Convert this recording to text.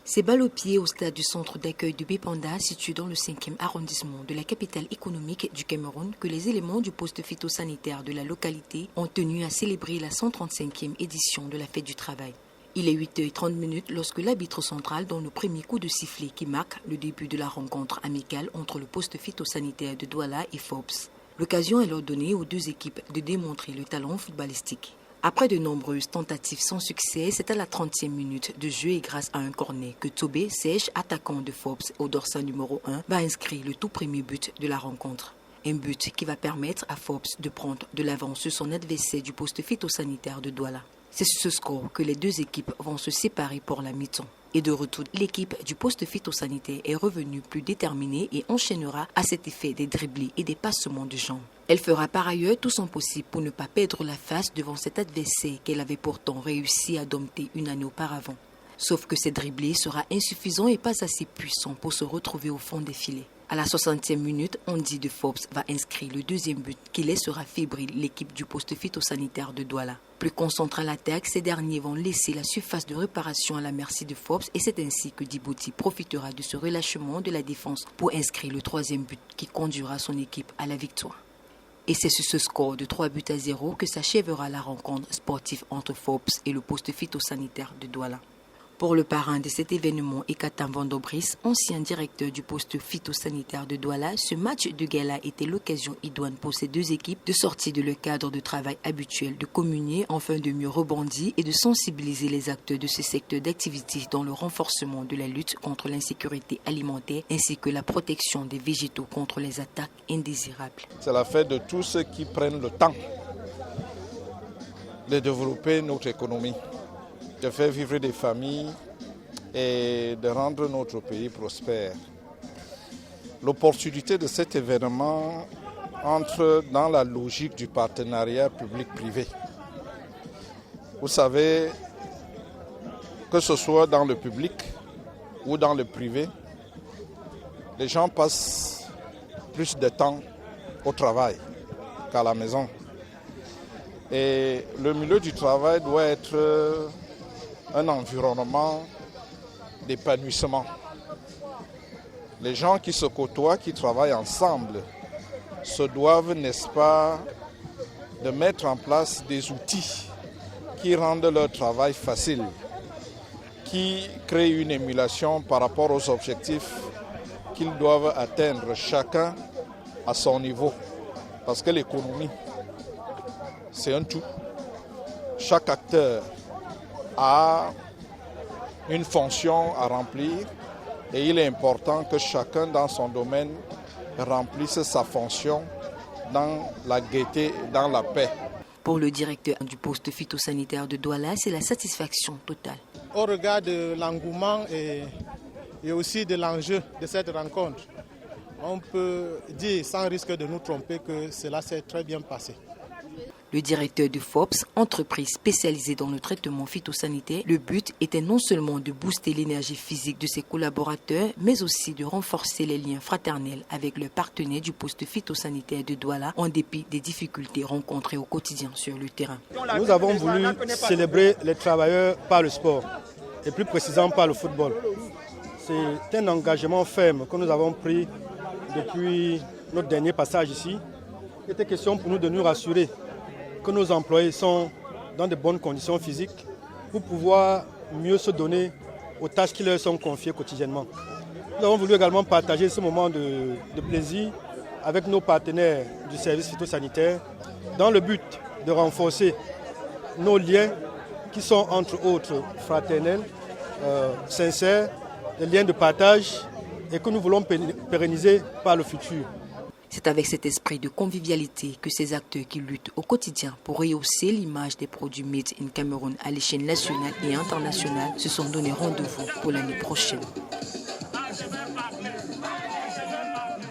C'est balle au pied au stade du centre d'accueil de Bépanda, situé dans le 5e arrondissement de la capitale économique du Cameroun, que les éléments du poste phytosanitaire de la localité ont tenu à célébrer la 135e édition de la fête du travail. Il est 8h30 lorsque l'arbitre central donne le premier coup de sifflet qui marque le début de la rencontre amicale entre le poste phytosanitaire de Douala et FOBS. L'occasion est alors donnée aux deux équipes de démontrer le talent footballistique. Après de nombreuses tentatives sans succès, c'est à la 30e minute de jeu et grâce à un corner que Tobé Sèche, attaquant de FOBS au dorsal numéro 1, va inscrire le tout premier but de la rencontre. Un but qui va permettre à FOBS de prendre de l'avance sur son adversaire du poste phytosanitaire de Douala. C'est sur ce score que les deux équipes vont se séparer pour la mi-temps. Et de retour, l'équipe du poste phytosanitaire est revenue plus déterminée et enchaînera à cet effet des dribblés et des passements de jambes. Elle fera par ailleurs tout son possible pour ne pas perdre la face devant cet adversaire qu'elle avait pourtant réussi à dompter une année auparavant. Sauf que ces dribblés sera insuffisant et pas assez puissant pour se retrouver au fond des filets. À la 60e minute, Andy de FOBS va inscrire le deuxième but qui laissera fébrile l'équipe du poste phytosanitaire de Douala. Plus concentrés à l'attaque, ces derniers vont laisser la surface de réparation à la merci de FOBS et c'est ainsi que Djibouti profitera de ce relâchement de la défense pour inscrire le troisième but qui conduira son équipe à la victoire. Et c'est sur ce score de 3-0 que s'achèvera la rencontre sportive entre FOBS et le poste phytosanitaire de Douala. Pour le parrain de cet événement, Ekatam Vandobris, ancien directeur du poste phytosanitaire de Douala, ce match de gala était l'occasion idoine pour ces deux équipes de sortir de leur cadre de travail habituel, de communier afin de mieux rebondir et de sensibiliser les acteurs de ce secteur d'activité dans le renforcement de la lutte contre l'insécurité alimentaire ainsi que la protection des végétaux contre les attaques indésirables. C'est la fête de tous ceux qui prennent le temps de développer notre économie, de faire vivre des familles et de rendre notre pays prospère. L'opportunité de cet événement entre dans la logique du partenariat public-privé. Vous savez, que ce soit dans le public ou dans le privé, les gens passent plus de temps au travail qu'à la maison. Et le milieu du travail doit être un environnement d'épanouissement. Les gens qui se côtoient, qui travaillent ensemble, se doivent, n'est-ce pas, de mettre en place des outils qui rendent leur travail facile, qui créent une émulation par rapport aux objectifs qu'ils doivent atteindre chacun à son niveau. Parce que l'économie, c'est un tout. Chaque acteur a une fonction à remplir et il est important que chacun dans son domaine remplisse sa fonction dans la gaieté, dans la paix. Pour le directeur du poste phytosanitaire de Douala, c'est la satisfaction totale. Au regard de l'engouement et aussi de l'enjeu de cette rencontre, on peut dire sans risque de nous tromper que cela s'est très bien passé. Le directeur de FOBS, entreprise spécialisée dans le traitement phytosanitaire, le but était non seulement de booster l'énergie physique de ses collaborateurs, mais aussi de renforcer les liens fraternels avec leurs partenaires du poste phytosanitaire de Douala, en dépit des difficultés rencontrées au quotidien sur le terrain. Nous avons voulu célébrer les travailleurs par le sport, et plus précisément par le football. C'est un engagement ferme que nous avons pris depuis notre dernier passage ici. Il était question pour nous de nous rassurer que nos employés sont dans de bonnes conditions physiques pour pouvoir mieux se donner aux tâches qui leur sont confiées quotidiennement. Nous avons voulu également partager ce moment de plaisir avec nos partenaires du service phytosanitaire dans le but de renforcer nos liens qui sont entre autres fraternels, sincères, des liens de partage et que nous voulons pérenniser par le futur. C'est avec cet esprit de convivialité que ces acteurs qui luttent au quotidien pour rehausser l'image des produits Made in Cameroun à l'échelle nationale et internationale se sont donné rendez-vous pour l'année prochaine.